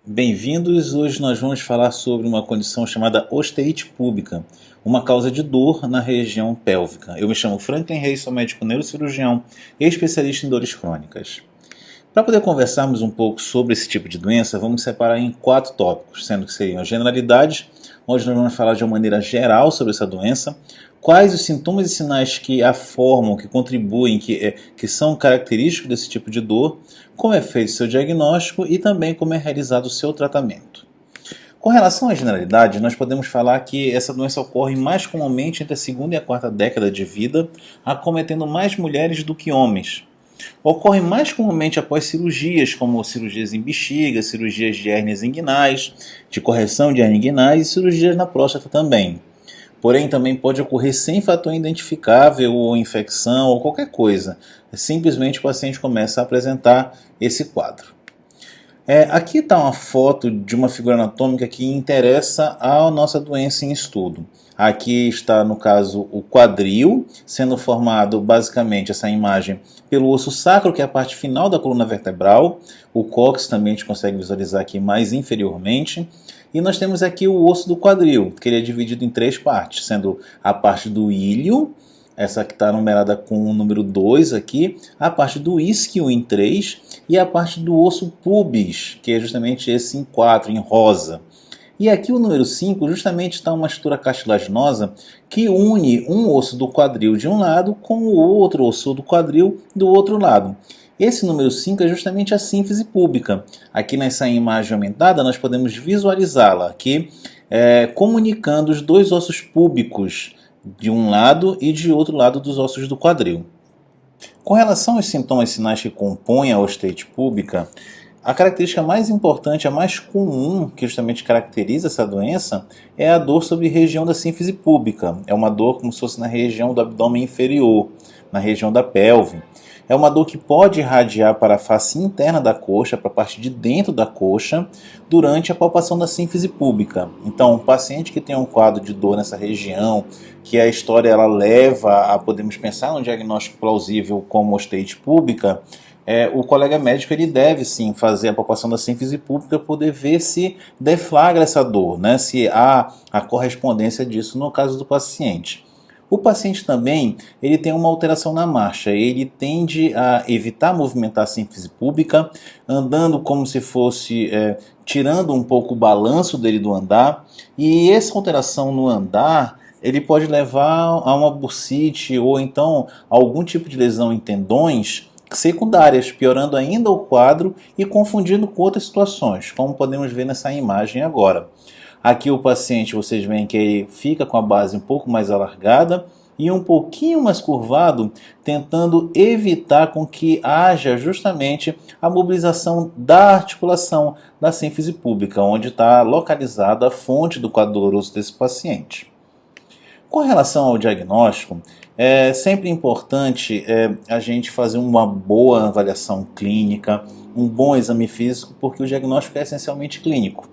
Bem-vindos! Hoje nós vamos falar sobre uma condição chamada osteite púbica, uma causa de dor na região pélvica. Eu me chamo Franklin Reis, sou médico neurocirurgião e especialista em dores crônicas. Para poder conversarmos um pouco sobre esse tipo de doença, vamos separar em 4 tópicos, sendo que seriam generalidades, onde nós vamos falar de uma maneira geral sobre essa doença, quais os sintomas e sinais que a formam, que contribuem, que são característicos desse tipo de dor, como é feito seu diagnóstico e também como é realizado o seu tratamento. Com relação à generalidade, nós podemos falar que essa doença ocorre mais comumente entre a segunda e a quarta década de vida, acometendo mais mulheres do que homens. Ocorre mais comumente após cirurgias, como cirurgias em bexiga, cirurgias de hérnias inguinais, de correção de hérnias inguinais e cirurgias na próstata também. Porém, também pode ocorrer sem fator identificável ou infecção ou qualquer coisa. Simplesmente o paciente começa a apresentar esse quadro. Aqui está uma foto de uma figura anatômica que interessa à nossa doença em estudo. Aqui está, no caso, o quadril, sendo formado basicamente essa imagem pelo osso sacro, que é a parte final da coluna vertebral. O cóccix também a gente consegue visualizar aqui mais inferiormente. E nós temos aqui o osso do quadril, que ele é dividido em 3 partes, sendo a parte do ilho, essa que está numerada com o número 2 aqui, a parte do isquio em 3 e a parte do osso pubis, que é justamente esse em 4, em rosa. E aqui o número 5 justamente está uma estrutura cartilaginosa que une um osso do quadril de um lado com o outro osso do quadril do outro lado. Esse número 5 é justamente a sínfise púbica. Aqui nessa imagem aumentada nós podemos visualizá-la aqui, comunicando os dois ossos púbicos de um lado e de outro lado dos ossos do quadril. Com relação aos sintomas e sinais que compõem a osteite púbica, a característica mais importante, a mais comum, que justamente caracteriza essa doença, é a dor sobre a região da sínfise púbica. É uma dor como se fosse na região do abdômen inferior, na região da pelve. É uma dor que pode irradiar para a face interna da coxa, para a parte de dentro da coxa, durante a palpação da sínfise púbica. Então, um paciente que tem um quadro de dor nessa região, que a história ela leva a podermos pensar num diagnóstico plausível como osteite púbica, o colega médico ele deve sim fazer a palpação da sínfise púbica para poder ver se deflagra essa dor, né? Se há a correspondência disso no caso do paciente. O paciente também ele tem uma alteração na marcha, ele tende a evitar movimentar a sínfise púbica, andando como se fosse tirando um pouco o balanço dele do andar, e essa alteração no andar ele pode levar a uma bursite ou então algum tipo de lesão em tendões secundárias, piorando ainda o quadro e confundindo com outras situações, como podemos ver nessa imagem agora. Aqui o paciente, vocês veem que ele fica com a base um pouco mais alargada e um pouquinho mais curvado, tentando evitar com que haja justamente a mobilização da articulação da sínfise púbica, onde está localizada a fonte do quadro doloroso desse paciente. Com relação ao diagnóstico, é sempre importante a gente fazer uma boa avaliação clínica, um bom exame físico, porque o diagnóstico é essencialmente clínico.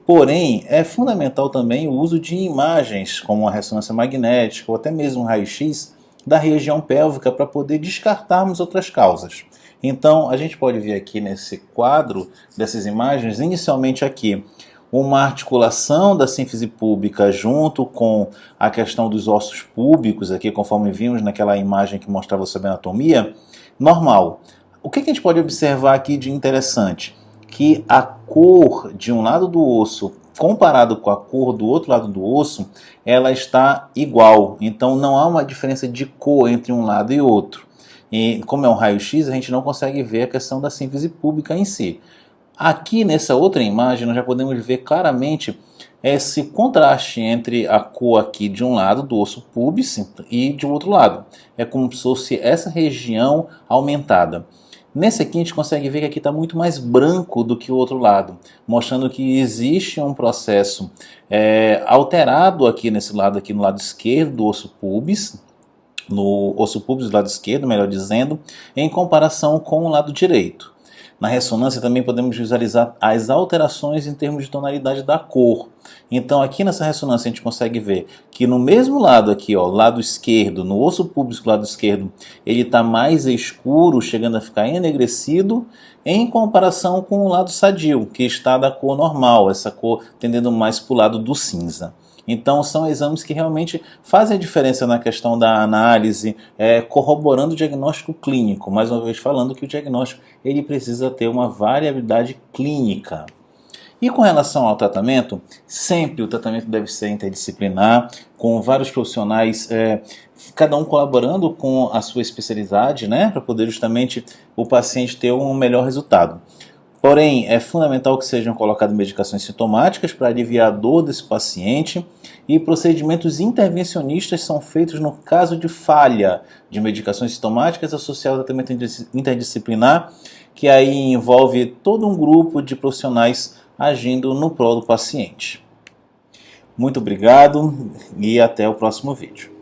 Porém, é fundamental também o uso de imagens, como a ressonância magnética ou até mesmo um raio-x da região pélvica para poder descartarmos outras causas. Então, a gente pode ver aqui nesse quadro dessas imagens, inicialmente aqui, uma articulação da sínfise púbica junto com a questão dos ossos púbicos, aqui conforme vimos naquela imagem que mostrava sobre a anatomia, normal. O que a gente pode observar aqui de interessante? Que a cor de um lado do osso, comparado com a cor do outro lado do osso, ela está igual. Então não há uma diferença de cor entre um lado e outro. E como é um raio-x, a gente não consegue ver a questão da sínfise púbica em si. Aqui nessa outra imagem nós já podemos ver claramente esse contraste entre a cor aqui de um lado do osso pubis e de outro lado. É como se fosse essa região aumentada. Nesse aqui a gente consegue ver que aqui está muito mais branco do que o outro lado, mostrando que existe um processo alterado aqui nesse lado, aqui no lado esquerdo do osso pubis, no osso pubis do lado esquerdo, melhor dizendo, em comparação com o lado direito. Na ressonância também podemos visualizar as alterações em termos de tonalidade da cor. Então aqui nessa ressonância a gente consegue ver que no mesmo lado aqui, ó, lado esquerdo, no osso púbico lado esquerdo, ele está mais escuro, chegando a ficar enegrecido, em comparação com o lado sadio, que está da cor normal, essa cor tendendo mais para o lado do cinza. Então são exames que realmente fazem a diferença na questão da análise, corroborando o diagnóstico clínico. Mais uma vez falando que o diagnóstico ele precisa ter uma variabilidade clínica. E com relação ao tratamento, sempre o tratamento deve ser interdisciplinar, com vários profissionais, cada um colaborando com a sua especialidade, né, para poder justamente o paciente ter um melhor resultado. Porém, é fundamental que sejam colocadas medicações sintomáticas para aliviar a dor desse paciente, e procedimentos intervencionistas são feitos no caso de falha de medicações sintomáticas associadas ao tratamento interdisciplinar, que aí envolve todo um grupo de profissionais agindo no prol do paciente. Muito obrigado e até o próximo vídeo.